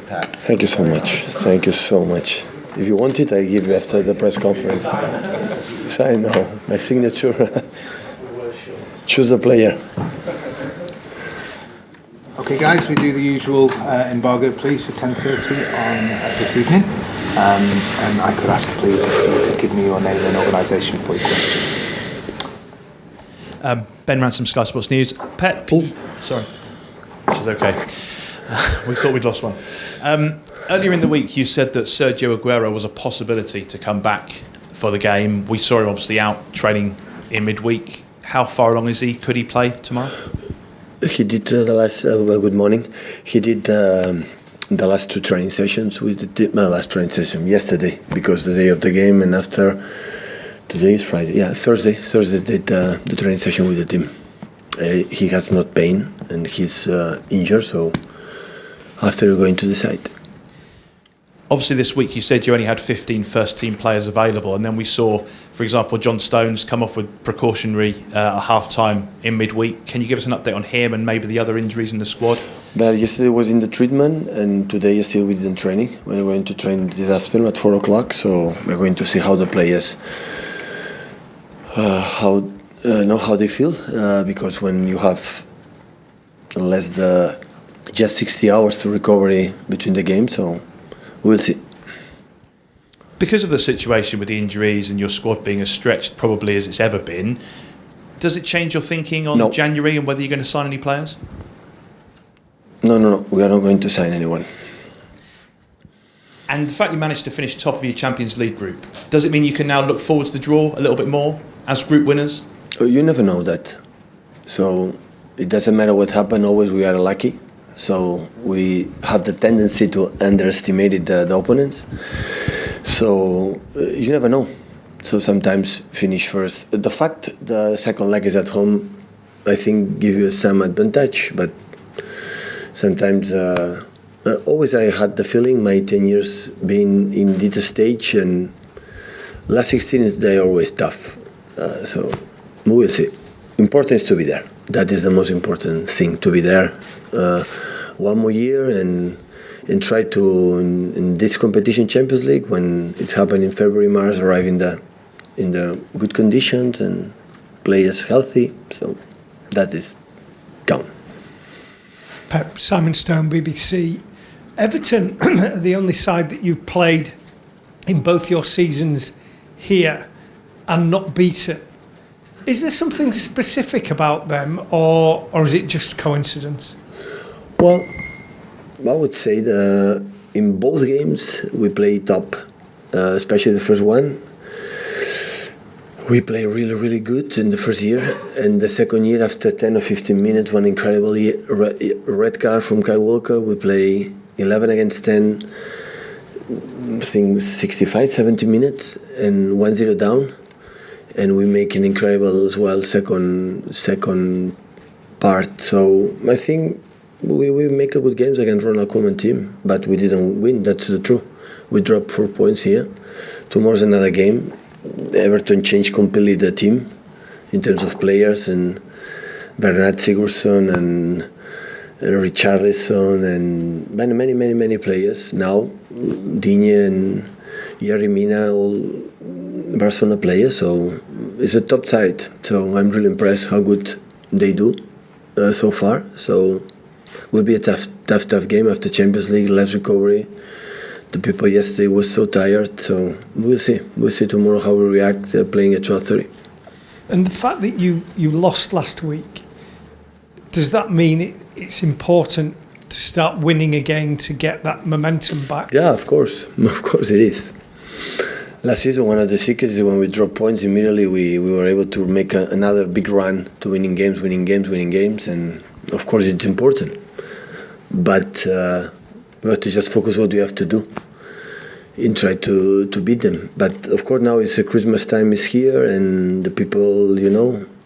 Pat. Thank you so much. Thank you so much. If you want it, I give you after the press conference. So I know my signature. Choose a player. Okay, guys, we do the usual embargo, please, for 10:30 on this evening. And I could ask, please, if you could give me your name and organisation for your question. Ben Ransom, Sky Sports News. Pep. Sorry, which is okay. We thought we'd lost one. Earlier in the week, you said that Sergio Aguero was a possibility to come back for the game. We saw him obviously out training in midweek. How far along is he? Could he play tomorrow? He did the last. Good morning. He did the last two training sessions with the team. Last training session yesterday, because the day of the game, and after today is Friday. Yeah, Thursday. Thursday did the training session with the team. He has not pain and he's injured, so after we're going to decide. Obviously, this week you said you only had 15 first-team players available, and then we saw, for example, John Stones come off with precautionary half-time in midweek. Can you give us an update on him and maybe the other injuries in the squad? Well, yesterday was in the treatment, and today is still within training. We're going to train this afternoon at 4 o'clock, so we're going to see how the players, how they feel, because when you have just 60 hours to recovery between the games, so we'll see. Because of the situation with the injuries and your squad being as stretched probably as it's ever been, does it change your thinking on January and whether you're going to sign any players? No. We are not going to sign anyone. And the fact you managed to finish top of your Champions League group, does it mean you can now look forward to the draw a little bit more as group winners? You never know that. So it doesn't matter what happened, always we are lucky. So we have the tendency to underestimate the opponents. So you never know. So sometimes finish first. The fact the second leg is at home, I think, gives you some advantage. But sometimes, always I had the feeling, my 10 years being in this stage, and last 16 is they always tough. So we will see. Important is to be there. That is the most important thing, to be there. One more year and try to, in this competition, Champions League, when it's happening in February, March, arrive in the good conditions and players healthy. So that is count. Pep, Simon Stone, BBC. Everton are the only side that you've played in both your seasons here and not beaten. Is there something specific about them, or is it just coincidence? Well, I would say in both games we play top, especially the first one. We play really, really good in the first year, and the second year, after 10 or 15 minutes, one incredible red card from Kyle Walker, we play 11 against 10, I think 65, 70 minutes, and 1-0 down. And we make an incredible as well second part. So I think we make a good games against Ronald Koeman team, but we didn't win. That's the truth. We dropped 4 points here. Tomorrow's another game. Everton changed completely the team in terms of players, and Bernard Sigurdsson and Richarlison and many players. Now Digne and Yerry Mina, all Barcelona players, so it's a top side. So I'm really impressed how good they do so far. So will be a tough game after Champions League, less recovery. The people yesterday was so tired, so we'll see. We'll see tomorrow how we react playing at 12:30. And the fact that you lost last week, does that mean it's important to start winning again to get that momentum back? Yeah, of course. Of course it is. Last season, one of the secrets is when we drop points immediately, we were able to make another big run to winning games, and of course it's important. But we have to just focus what we have to do and try to beat them. But of course now it's Christmas time is here, and the people,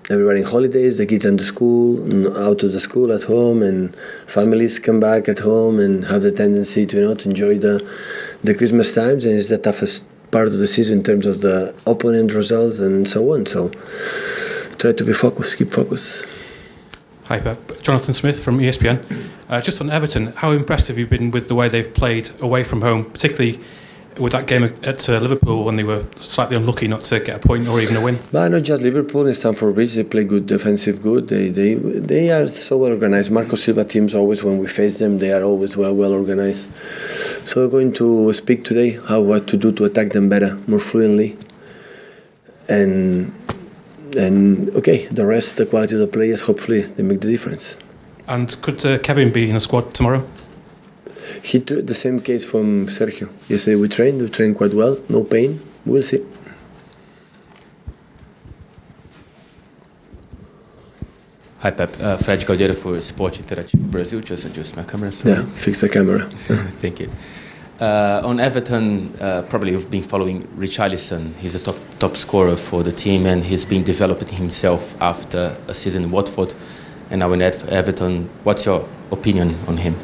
everybody in holidays, the kids into school, out of the school at home, and families come back at home and have the tendency to to enjoy the Christmas times, and it's the toughest part of the season in terms of the opponent results and so on. So try to be focused, keep focused. Hi, Pep. Jonathan Smith from ESPN. Just on Everton, how impressed have you been with the way they've played away from home, particularly with that game at Liverpool when they were slightly unlucky not to get a point or even a win? But not just Liverpool and Stamford Bridge, they play good defensive good. They are so well organized. Marco Silva teams always, when we face them, they are always well organized. So we're going to speak today what to do to attack them better, more fluently. And okay, the rest, the quality of the players, hopefully they make the difference. And could Kevin be in the squad tomorrow? He took the same case from Sergio. Yesterday we trained quite well, no pain, we'll see. Hi Pep, Fred Guardiola for Sport Interactive Brazil. Just adjust my camera. Sorry. Yeah, fix the camera. Thank you. On Everton, probably you've been following Richarlison. He's a top scorer for the team, and he's been developing himself after a season in Watford. And now in Everton, what's your opinion on him?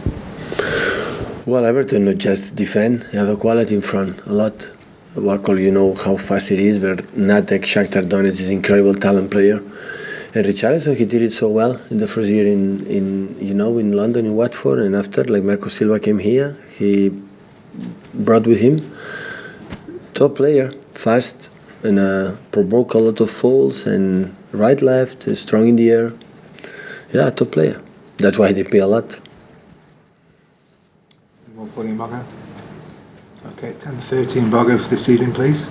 Well, Everton not just defend, they have a quality in front, a lot. Walcott, you know how fast it is, but Natek, Shakhtar Donetsk is an incredible talent player. And Richarlison, he did it so well in the first year in London, in Watford, and after, like Marco Silva came here, he brought with him top player, fast, and provoke a lot of falls, and right, left, strong in the air. Yeah, top player. That's why they pay a lot. More for the embargo. Okay, 10:30 embargo for this evening, please.